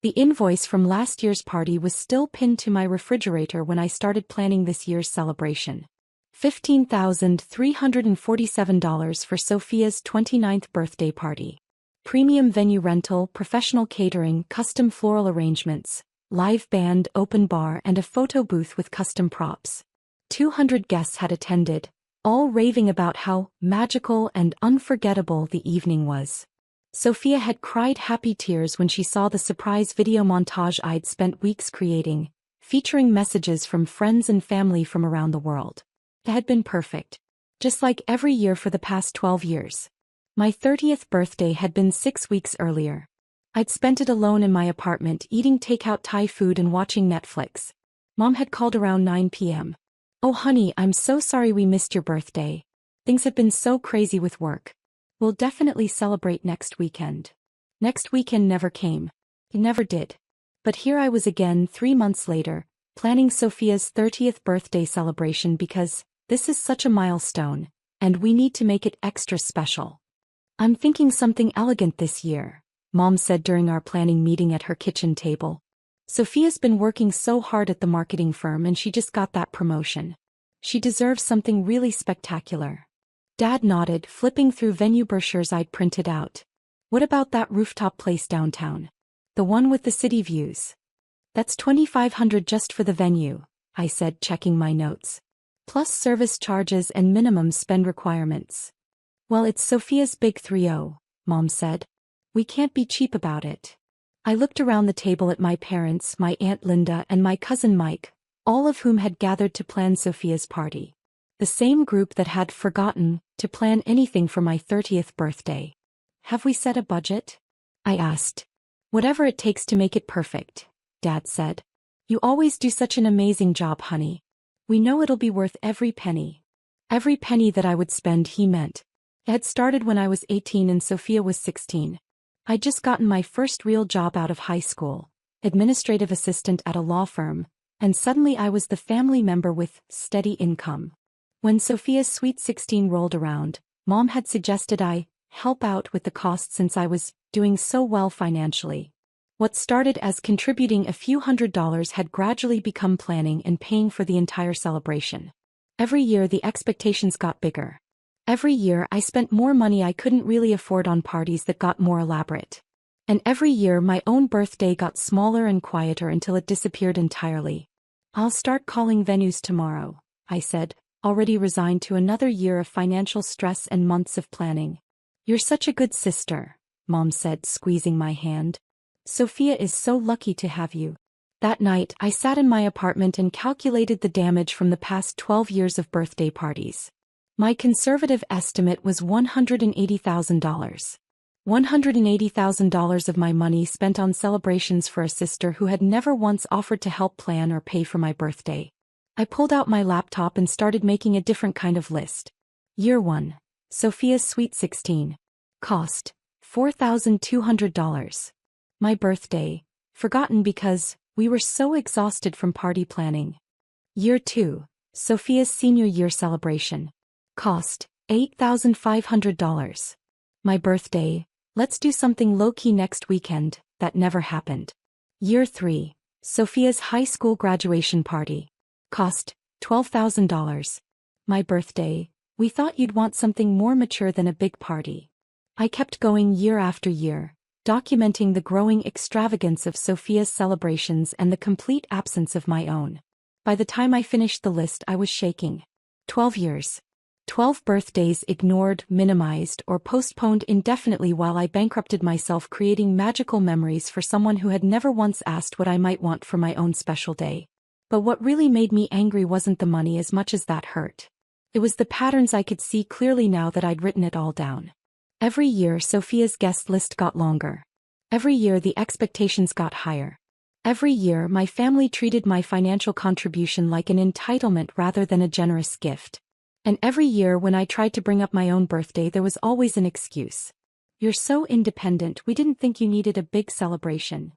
The invoice from last year's party was still pinned to my refrigerator when I started planning this year's celebration. $15,347 for Sophia's 29th birthday party. Premium venue rental, professional catering, custom floral arrangements, live band, open bar, and a photo booth with custom props. 200 guests had attended, all raving about how magical and unforgettable the evening was. Sophia had cried happy tears when she saw the surprise video montage I'd spent weeks creating, featuring messages from friends and family from around the world. It had been perfect. Just like every year for the past 12 years. My 30th birthday had been 6 weeks earlier. I'd spent it alone in my apartment eating takeout Thai food and watching Netflix. Mom had called around 9 p.m. "Oh honey, I'm so sorry we missed your birthday. Things have been so crazy with work. We'll definitely celebrate next weekend." Next weekend never came. It never did. But here I was again 3 months later, planning Sophia's 30th birthday celebration because this is such a milestone, and we need to make it extra special. "I'm thinking something elegant this year," Mom said during our planning meeting at her kitchen table. "Sophia's been working so hard at the marketing firm and she just got that promotion. She deserves something really spectacular." Dad nodded, flipping through venue brochures I'd printed out. "What about that rooftop place downtown? The one with the city views?" "That's $2,500 just for the venue," I said, checking my notes. "Plus service charges and minimum spend requirements." "Well, it's Sophia's big 3-0, Mom said. "We can't be cheap about it." I looked around the table at my parents, my Aunt Linda, and my cousin Mike, all of whom had gathered to plan Sophia's party. The same group that had forgotten to plan anything for my 30th birthday. "Have we set a budget?" I asked. "Whatever it takes to make it perfect," Dad said. "You always do such an amazing job, honey. We know it'll be worth every penny." Every penny that I would spend, he meant. It had started when I was 18 and Sophia was 16. I'd just gotten my first real job out of high school, administrative assistant at a law firm, and suddenly I was the family member with steady income. When Sophia's sweet 16 rolled around, Mom had suggested I help out with the cost since I was doing so well financially. What started as contributing a few $100s had gradually become planning and paying for the entire celebration. Every year the expectations got bigger. Every year I spent more money I couldn't really afford on parties that got more elaborate. And every year my own birthday got smaller and quieter until it disappeared entirely. "I'll start calling venues tomorrow," I said, already resigned to another year of financial stress and months of planning. "You're such a good sister," Mom said, squeezing my hand. "Sophia is so lucky to have you." That night I sat in my apartment and calculated the damage from the past 12 years of birthday parties. My conservative estimate was $180,000. $180,000 of my money spent on celebrations for a sister who had never once offered to help plan or pay for my birthday. I pulled out my laptop and started making a different kind of list. Year 1. Sophia's Sweet 16. Cost: $4,200. My birthday, forgotten because we were so exhausted from party planning. Year 2. Sophia's senior year celebration. Cost: $8,500. My birthday, let's do something low-key next weekend, that never happened. Year 3. Sophia's high school graduation party. Cost: $12,000. My birthday, we thought you'd want something more mature than a big party. I kept going year after year, documenting the growing extravagance of Sophia's celebrations and the complete absence of my own. By the time I finished the list I was shaking. 12 years. 12 birthdays ignored, minimized, or postponed indefinitely while I bankrupted myself creating magical memories for someone who had never once asked what I might want for my own special day. But what really made me angry wasn't the money as much as that hurt. It was the patterns I could see clearly now that I'd written it all down. Every year Sophia's guest list got longer. Every year the expectations got higher. Every year my family treated my financial contribution like an entitlement rather than a generous gift. And every year when I tried to bring up my own birthday there was always an excuse. "You're so independent, we didn't think you needed a big celebration.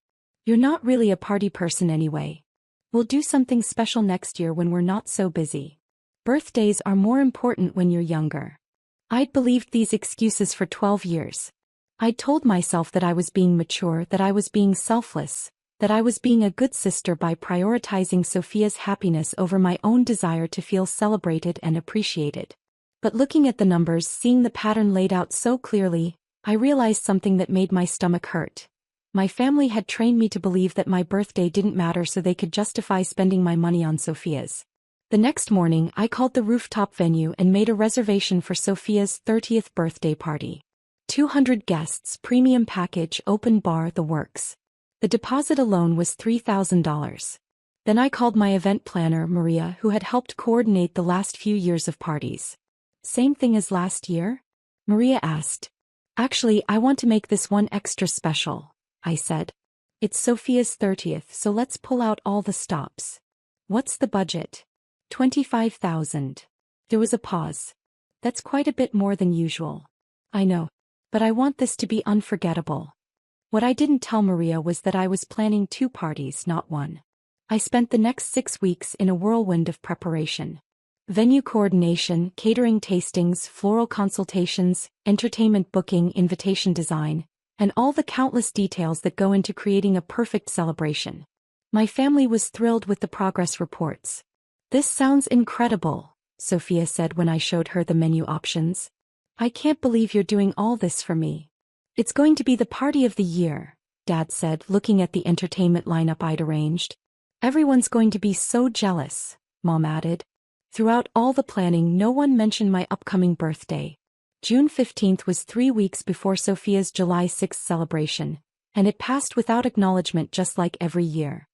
You're not really a party person anyway. We'll do something special next year when we're not so busy. Birthdays are more important when you're younger." I'd believed these excuses for 12 years. I'd told myself that I was being mature, that I was being selfless, that I was being a good sister by prioritizing Sophia's happiness over my own desire to feel celebrated and appreciated. But looking at the numbers, seeing the pattern laid out so clearly, I realized something that made my stomach hurt. My family had trained me to believe that my birthday didn't matter so they could justify spending my money on Sophia's. The next morning, I called the rooftop venue and made a reservation for Sophia's 30th birthday party. 200 guests, premium package, open bar, the works. The deposit alone was $3,000. Then I called my event planner, Maria, who had helped coordinate the last few years of parties. Same thing as last year? Maria asked. Actually, I want to make this one extra special, I said. It's Sophia's 30th, so let's pull out all the stops. What's the budget? $25,000. There was a pause. That's quite a bit more than usual. I know. But I want this to be unforgettable. What I didn't tell Maria was that I was planning 2 parties, not 1. I spent the next 6 weeks in a whirlwind of preparation. Venue coordination, catering tastings, floral consultations, entertainment booking, invitation design, and all the countless details that go into creating a perfect celebration. My family was thrilled with the progress reports. This sounds incredible, Sophia said when I showed her the menu options. I can't believe you're doing all this for me. It's going to be the party of the year, Dad said, looking at the entertainment lineup I'd arranged. Everyone's going to be so jealous, Mom added. Throughout all the planning, no one mentioned my upcoming birthday. June 15th was 3 weeks before Sophia's July 6th celebration, and it passed without acknowledgement just like every year.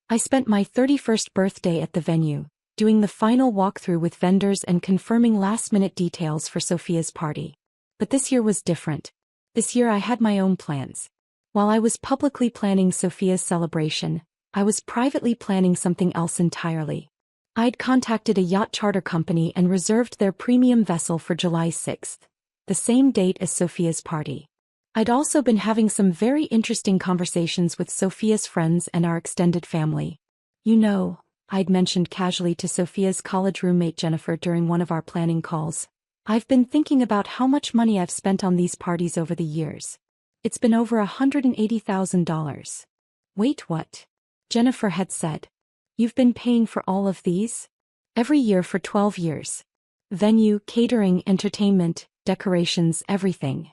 I spent my 31st birthday at the venue, doing the final walkthrough with vendors and confirming last-minute details for Sophia's party. But this year was different. This year I had my own plans. While I was publicly planning Sophia's celebration, I was privately planning something else entirely. I'd contacted a yacht charter company and reserved their premium vessel for July 6th, the same date as Sophia's party. I'd also been having some very interesting conversations with Sophia's friends and our extended family. You know, I'd mentioned casually to Sophia's college roommate Jennifer during one of our planning calls. I've been thinking about how much money I've spent on these parties over the years. It's been over $180,000. Wait, what? Jennifer had said. You've been paying for all of these? Every year for 12 years. Venue, catering, entertainment, decorations, everything.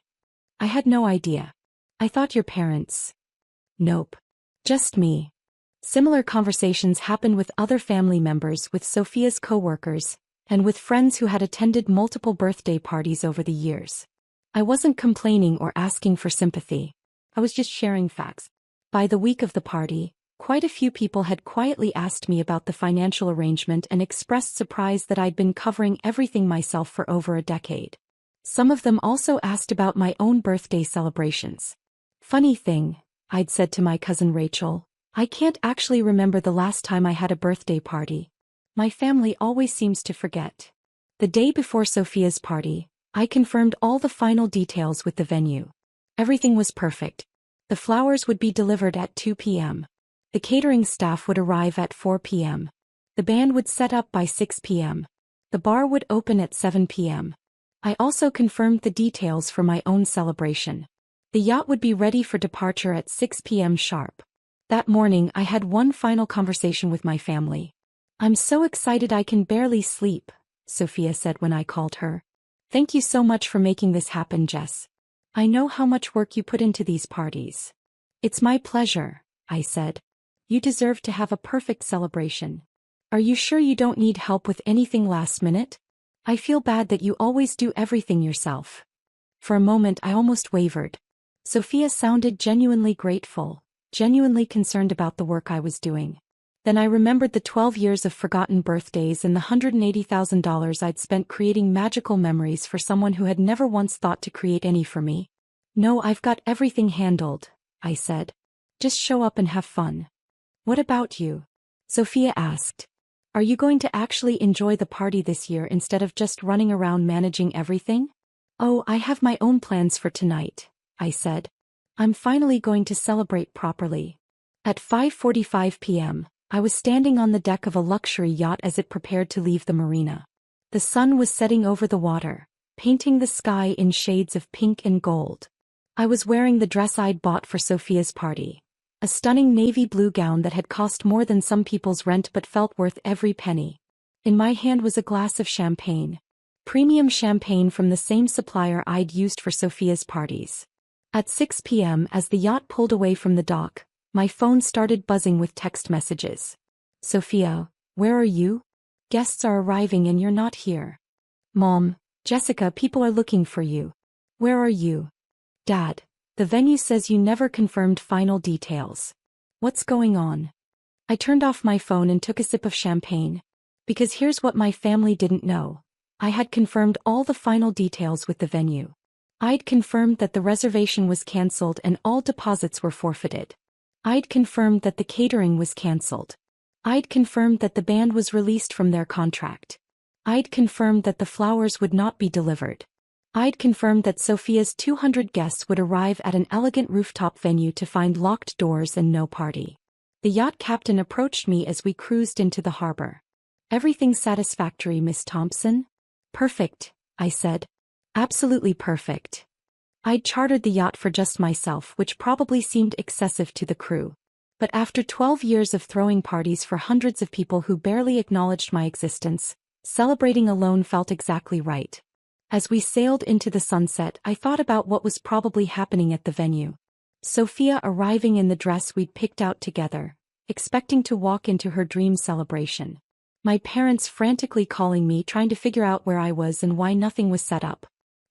I had no idea. I thought your parents. Nope. Just me. Similar conversations happened with other family members, with Sophia's co-workers, and with friends who had attended multiple birthday parties over the years. I wasn't complaining or asking for sympathy. I was just sharing facts. By the week of the party, quite a few people had quietly asked me about the financial arrangement and expressed surprise that I'd been covering everything myself for over a decade. Some of them also asked about my own birthday celebrations. Funny thing, I'd said to my cousin Rachel, I can't actually remember the last time I had a birthday party. My family always seems to forget. The day before Sophia's party, I confirmed all the final details with the venue. Everything was perfect. The flowers would be delivered at 2 p.m. The catering staff would arrive at 4 p.m. The band would set up by 6 p.m. The bar would open at 7 p.m. I also confirmed the details for my own celebration. The yacht would be ready for departure at 6 p.m. sharp. That morning I had one final conversation with my family. I'm so excited I can barely sleep, Sophia said when I called her. Thank you so much for making this happen, Jess. I know how much work you put into these parties. It's my pleasure, I said. You deserve to have a perfect celebration. Are you sure you don't need help with anything last minute? I feel bad that you always do everything yourself. For a moment I almost wavered. Sophia sounded genuinely grateful, genuinely concerned about the work I was doing. Then I remembered the 12 years of forgotten birthdays and the $180,000 I'd spent creating magical memories for someone who had never once thought to create any for me. No, I've got everything handled, I said. Just show up and have fun. What about you? Sophia asked. Are you going to actually enjoy the party this year instead of just running around managing everything? Oh, I have my own plans for tonight, I said. I'm finally going to celebrate properly. At 5:45 p.m., I was standing on the deck of a luxury yacht as it prepared to leave the marina. The sun was setting over the water, painting the sky in shades of pink and gold. I was wearing the dress I'd bought for Sophia's party. A stunning navy blue gown that had cost more than some people's rent but felt worth every penny. In my hand was a glass of champagne. Premium champagne from the same supplier I'd used for Sophia's parties. At 6 p.m. as the yacht pulled away from the dock, my phone started buzzing with text messages. Sophia, where are you? Guests are arriving and you're not here. Mom, Jessica, people are looking for you. Where are you? Dad, the venue says you never confirmed final details. What's going on? I turned off my phone and took a sip of champagne. Because here's what my family didn't know. I had confirmed all the final details with the venue. I'd confirmed that the reservation was cancelled and all deposits were forfeited. I'd confirmed that the catering was cancelled. I'd confirmed that the band was released from their contract. I'd confirmed that the flowers would not be delivered. I'd confirmed that Sophia's 200 guests would arrive at an elegant rooftop venue to find locked doors and no party. The yacht captain approached me as we cruised into the harbor. Everything satisfactory, Miss Thompson? Perfect, I said. Absolutely perfect. I'd chartered the yacht for just myself, which probably seemed excessive to the crew. But after 12 years of throwing parties for hundreds of people who barely acknowledged my existence, celebrating alone felt exactly right. As we sailed into the sunset, I thought about what was probably happening at the venue. Sophia arriving in the dress we'd picked out together, expecting to walk into her dream celebration. My parents frantically calling me, trying to figure out where I was and why nothing was set up.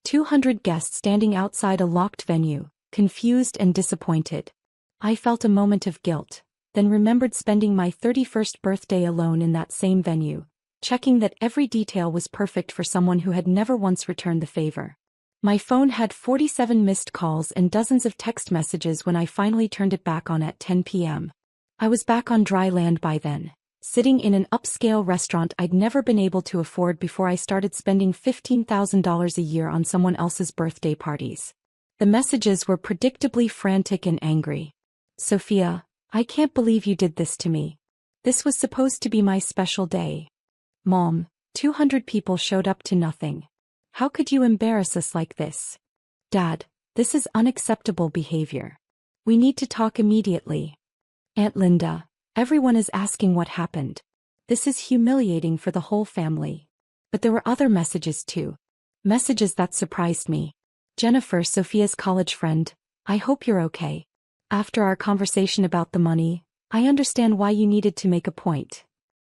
200 guests standing outside a locked venue, confused and disappointed. I felt a moment of guilt, then remembered spending my 31st birthday alone in that same venue, checking that every detail was perfect for someone who had never once returned the favor. My phone had 47 missed calls and dozens of text messages when I finally turned it back on at 10 p.m. I was back on dry land by then, sitting in an upscale restaurant I'd never been able to afford before I started spending $15,000 a year on someone else's birthday parties. The messages were predictably frantic and angry. Sophia, I can't believe you did this to me. This was supposed to be my special day. Mom, 200 people showed up to nothing. How could you embarrass us like this? Dad, this is unacceptable behavior. We need to talk immediately. Aunt Linda, everyone is asking what happened. This is humiliating for the whole family. But there were other messages too. Messages that surprised me. Jennifer, Sophia's college friend, I hope you're okay. After our conversation about the money, I understand why you needed to make a point.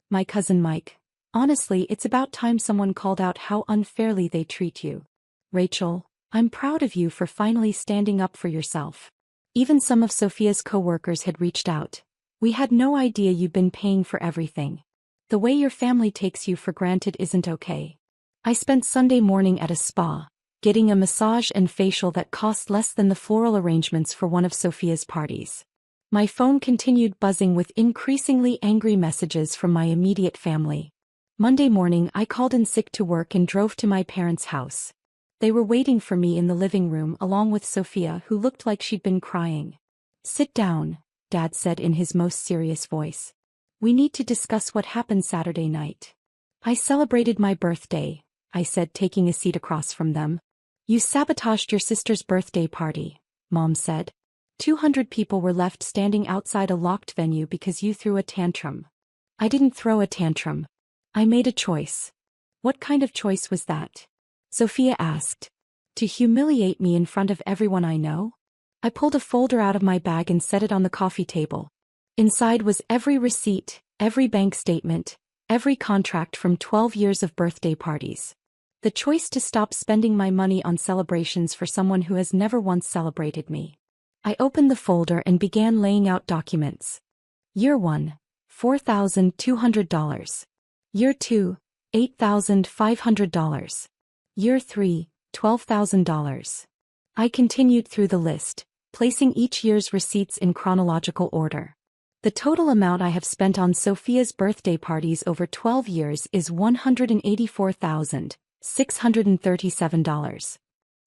My cousin Mike, honestly, it's about time someone called out how unfairly they treat you. Rachel, I'm proud of you for finally standing up for yourself. Even some of Sophia's co-workers had reached out. We had no idea you'd been paying for everything. The way your family takes you for granted isn't okay. I spent Sunday morning at a spa, getting a massage and facial that cost less than the floral arrangements for one of Sophia's parties. My phone continued buzzing with increasingly angry messages from my immediate family. Monday morning I called in sick to work and drove to my parents' house. They were waiting for me in the living room along with Sophia, who looked like she'd been crying. Sit down, Dad said in his most serious voice. We need to discuss what happened Saturday night. I celebrated my birthday, I said, taking a seat across from them. You sabotaged your sister's birthday party, Mom said. 200 people were left standing outside a locked venue because you threw a tantrum. I didn't throw a tantrum. I made a choice. What kind of choice was that? Sophia asked. To humiliate me in front of everyone I know? I pulled a folder out of my bag and set it on the coffee table. Inside was every receipt, every bank statement, every contract from 12 years of birthday parties. The choice to stop spending my money on celebrations for someone who has never once celebrated me. I opened the folder and began laying out documents. Year 1, $4,200. Year 2, $8,500. Year 3, $12,000. I continued through the list, placing each year's receipts in chronological order. The total amount I have spent on Sophia's birthday parties over 12 years is $184,637.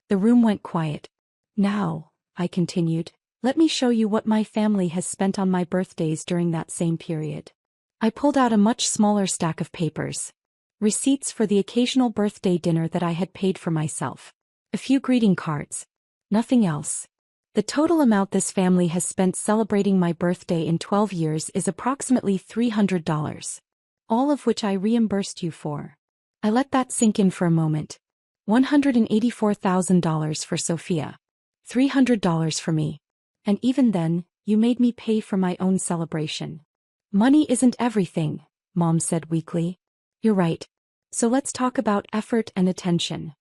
The room went quiet. Now, I continued, let me show you what my family has spent on my birthdays during that same period. I pulled out a much smaller stack of papers. Receipts for the occasional birthday dinner that I had paid for myself. A few greeting cards. Nothing else. The total amount this family has spent celebrating my birthday in 12 years is approximately $300. All of which I reimbursed you for. I let that sink in for a moment. $184,000 for Sophia. $300 for me. And even then, you made me pay for my own celebration. Money isn't everything, Mom said weakly. You're right. So let's talk about effort and attention.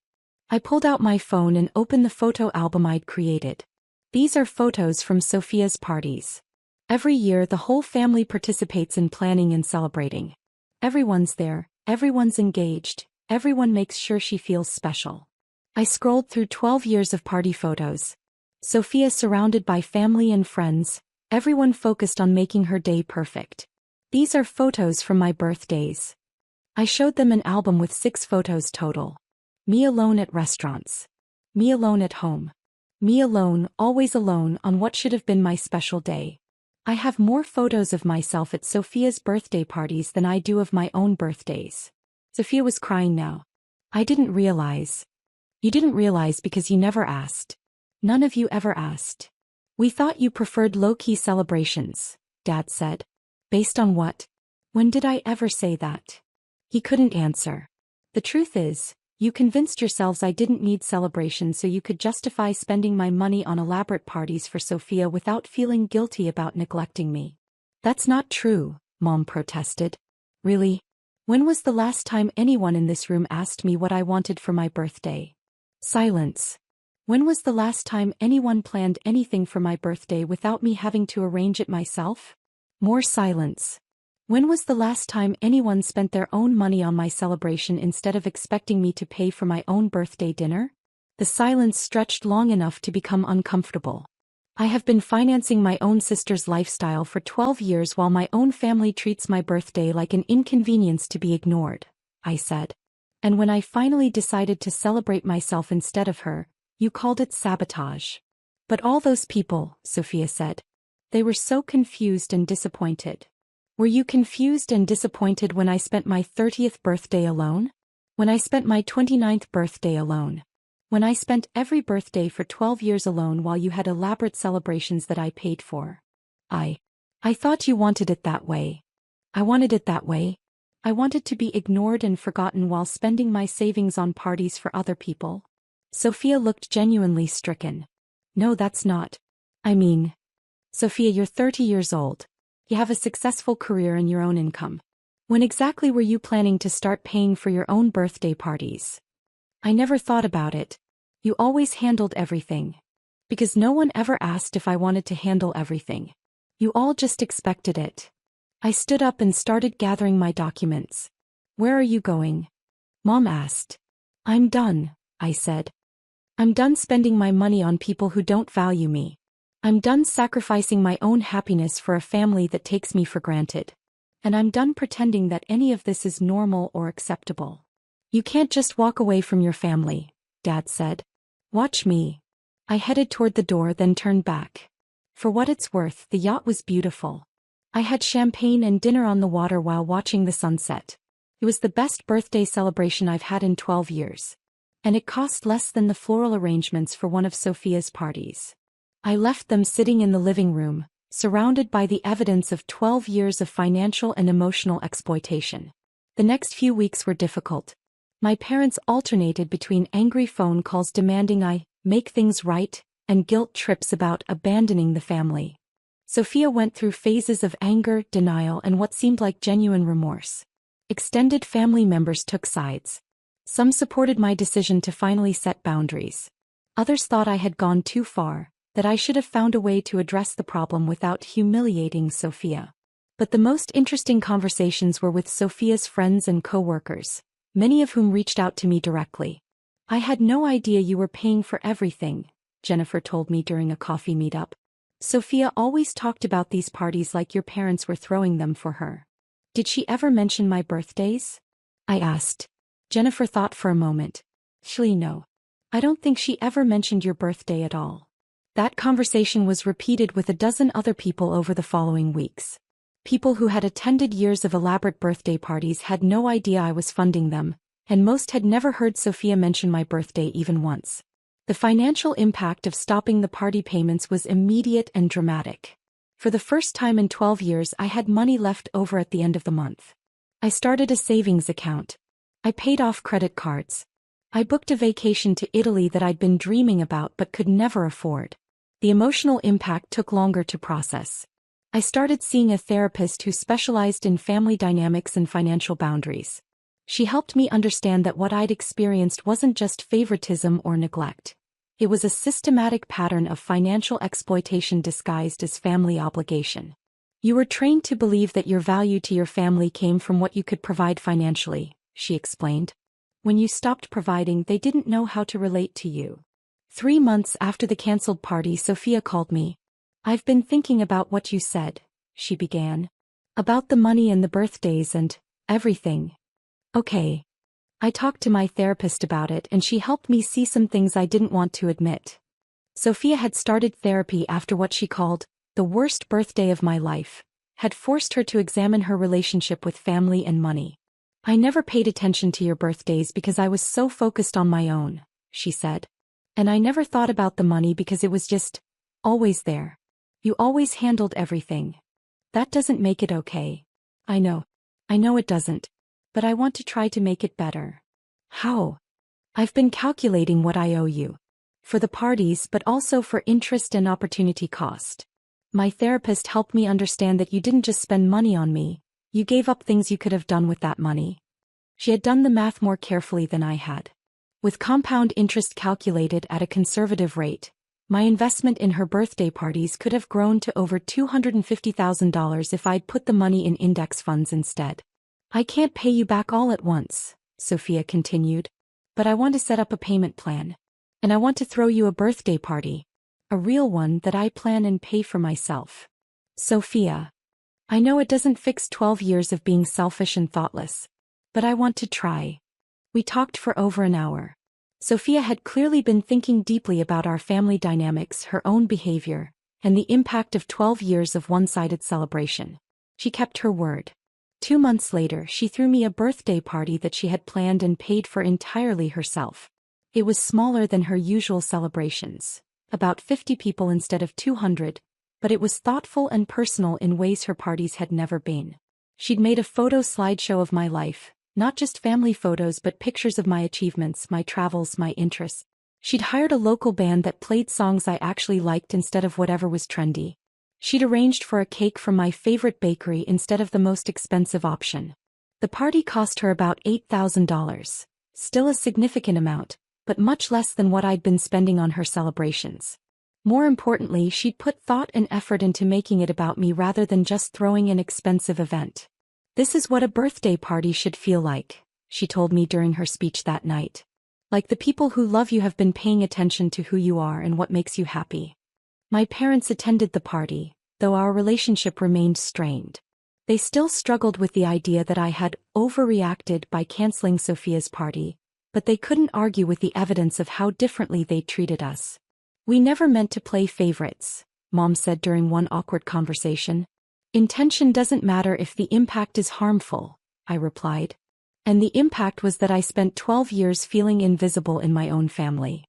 I pulled out my phone and opened the photo album I'd created. These are photos from Sophia's parties. Every year the whole family participates in planning and celebrating. Everyone's there, everyone's engaged, everyone makes sure she feels special. I scrolled through 12 years of party photos. Sophia surrounded by family and friends, everyone focused on making her day perfect. These are photos from my birthdays. I showed them an album with 6 photos total. Me alone at restaurants. Me alone at home. Me alone, always alone on what should have been my special day. I have more photos of myself at Sophia's birthday parties than I do of my own birthdays. Sophia was crying now. I didn't realize. You didn't realize because you never asked. None of you ever asked. We thought you preferred low-key celebrations, Dad said. Based on what? When did I ever say that? He couldn't answer. The truth is, you convinced yourselves I didn't need celebrations so you could justify spending my money on elaborate parties for Sophia without feeling guilty about neglecting me. That's not true, Mom protested. Really? When was the last time anyone in this room asked me what I wanted for my birthday? Silence. When was the last time anyone planned anything for my birthday without me having to arrange it myself? More silence. When was the last time anyone spent their own money on my celebration instead of expecting me to pay for my own birthday dinner? The silence stretched long enough to become uncomfortable. I have been financing my own sister's lifestyle for 12 years while my own family treats my birthday like an inconvenience to be ignored, I said. And when I finally decided to celebrate myself instead of her, you called it sabotage. But all those people, Sophia said. They were so confused and disappointed. Were you confused and disappointed when I spent my 30th birthday alone? When I spent my 29th birthday alone? When I spent every birthday for 12 years alone while you had elaborate celebrations that I paid for? I thought you wanted it that way. I wanted it that way. I wanted to be ignored and forgotten while spending my savings on parties for other people. Sophia looked genuinely stricken. No, that's not. I mean, Sophia, you're 30 years old. You have a successful career and your own income. When exactly were you planning to start paying for your own birthday parties? I never thought about it. You always handled everything. Because no one ever asked if I wanted to handle everything. You all just expected it. I stood up and started gathering my documents. Where are you going? Mom asked. I'm done, I said. I'm done spending my money on people who don't value me. I'm done sacrificing my own happiness for a family that takes me for granted. And I'm done pretending that any of this is normal or acceptable. You can't just walk away from your family, Dad said. Watch me. I headed toward the door then turned back. For what it's worth, the yacht was beautiful. I had champagne and dinner on the water while watching the sunset. It was the best birthday celebration I've had in 12 years. And it cost less than the floral arrangements for one of Sophia's parties. I left them sitting in the living room, surrounded by the evidence of 12 years of financial and emotional exploitation. The next few weeks were difficult. My parents alternated between angry phone calls demanding I make things right, and guilt trips about abandoning the family. Sophia went through phases of anger, denial, and what seemed like genuine remorse. Extended family members took sides. Some supported my decision to finally set boundaries. Others thought I had gone too far, that I should have found a way to address the problem without humiliating Sophia. But the most interesting conversations were with Sophia's friends and co-workers, many of whom reached out to me directly. I had no idea you were paying for everything, Jennifer told me during a coffee meetup. Sophia always talked about these parties like your parents were throwing them for her. Did she ever mention my birthdays? I asked. Jennifer thought for a moment. Actually, no. I don't think she ever mentioned your birthday at all. That conversation was repeated with a dozen other people over the following weeks. People who had attended years of elaborate birthday parties had no idea I was funding them, and most had never heard Sophia mention my birthday even once. The financial impact of stopping the party payments was immediate and dramatic. For the first time in 12 years, I had money left over at the end of the month. I started a savings account. I paid off credit cards. I booked a vacation to Italy that I'd been dreaming about but could never afford. The emotional impact took longer to process. I started seeing a therapist who specialized in family dynamics and financial boundaries. She helped me understand that what I'd experienced wasn't just favoritism or neglect. It was a systematic pattern of financial exploitation disguised as family obligation. You were trained to believe that your value to your family came from what you could provide financially, she explained. When you stopped providing, they didn't know how to relate to you. 3 months after the canceled party, Sophia called me. "I've been thinking about what you said," she began. "About the money and the birthdays and everything." "Okay." I talked to my therapist about it and she helped me see some things I didn't want to admit. Sophia had started therapy after what she called the worst birthday of my life, had forced her to examine her relationship with family and money. "I never paid attention to your birthdays because I was so focused on my own," she said. "And I never thought about the money because it was just always there. You always handled everything. That doesn't make it okay." I know it doesn't. But I want to try to make it better." "How?" "I've been calculating what I owe you. For the parties but also for interest and opportunity cost. My therapist helped me understand that you didn't just spend money on me, you gave up things you could have done with that money." She had done the math more carefully than I had. With compound interest calculated at a conservative rate, my investment in her birthday parties could have grown to over $250,000 if I'd put the money in index funds instead. "I can't pay you back all at once," Sophia continued. "But I want to set up a payment plan. And I want to throw you a birthday party. A real one that I plan and pay for myself." "Sophia, I know it doesn't fix 12 years of being selfish and thoughtless. But I want to try." We talked for over an hour. Sophia had clearly been thinking deeply about our family dynamics, her own behavior, and the impact of 12 years of one-sided celebration. She kept her word. 2 months later, she threw me a birthday party that she had planned and paid for entirely herself. It was smaller than her usual celebrations, about 50 people instead of 200, but it was thoughtful and personal in ways her parties had never been. She'd made a photo slideshow of my life, not just family photos but pictures of my achievements, my travels, my interests. She'd hired a local band that played songs I actually liked instead of whatever was trendy. She'd arranged for a cake from my favorite bakery instead of the most expensive option. The party cost her about $8,000, still a significant amount, but much less than what I'd been spending on her celebrations. More importantly, she'd put thought and effort into making it about me rather than just throwing an expensive event. "This is what a birthday party should feel like," she told me during her speech that night. "Like the people who love you have been paying attention to who you are and what makes you happy." My parents attended the party, though our relationship remained strained. They still struggled with the idea that I had overreacted by canceling Sophia's party, but they couldn't argue with the evidence of how differently they'd treated us. "We never meant to play favorites," Mom said during one awkward conversation. "Intention doesn't matter if the impact is harmful," I replied. And the impact was that I spent 12 years feeling invisible in my own family.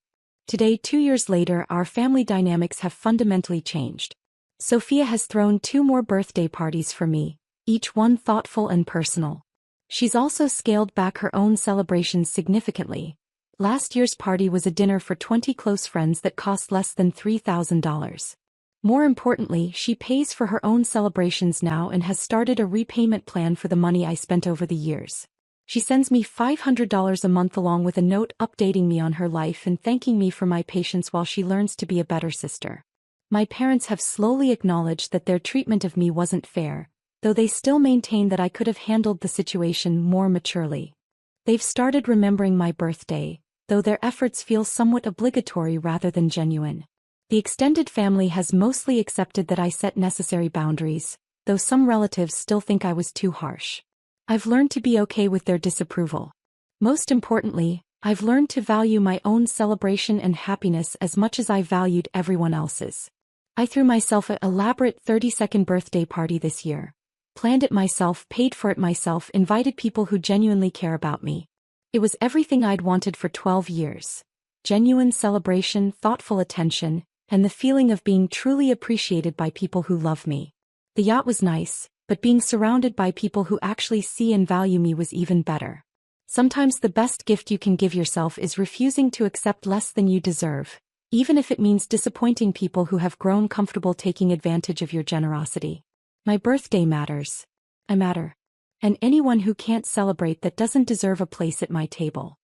Today, 2 years later, our family dynamics have fundamentally changed. Sophia has thrown 2 more birthday parties for me, each one thoughtful and personal. She's also scaled back her own celebrations significantly. Last year's party was a dinner for 20 close friends that cost less than $3,000. More importantly, she pays for her own celebrations now and has started a repayment plan for the money I spent over the years. She sends me $500 a month along with a note updating me on her life and thanking me for my patience while she learns to be a better sister. My parents have slowly acknowledged that their treatment of me wasn't fair, though they still maintain that I could have handled the situation more maturely. They've started remembering my birthday, though their efforts feel somewhat obligatory rather than genuine. The extended family has mostly accepted that I set necessary boundaries, though some relatives still think I was too harsh. I've learned to be okay with their disapproval. Most importantly, I've learned to value my own celebration and happiness as much as I valued everyone else's. I threw myself an elaborate 30-second birthday party this year. Planned it myself, paid for it myself, invited people who genuinely care about me. It was everything I'd wanted for 12 years. genuine celebration, thoughtful attention, and the feeling of being truly appreciated by people who love me. The yacht was nice, but being surrounded by people who actually see and value me was even better. Sometimes the best gift you can give yourself is refusing to accept less than you deserve, even if it means disappointing people who have grown comfortable taking advantage of your generosity. My birthday matters. I matter. And anyone who can't celebrate that doesn't deserve a place at my table.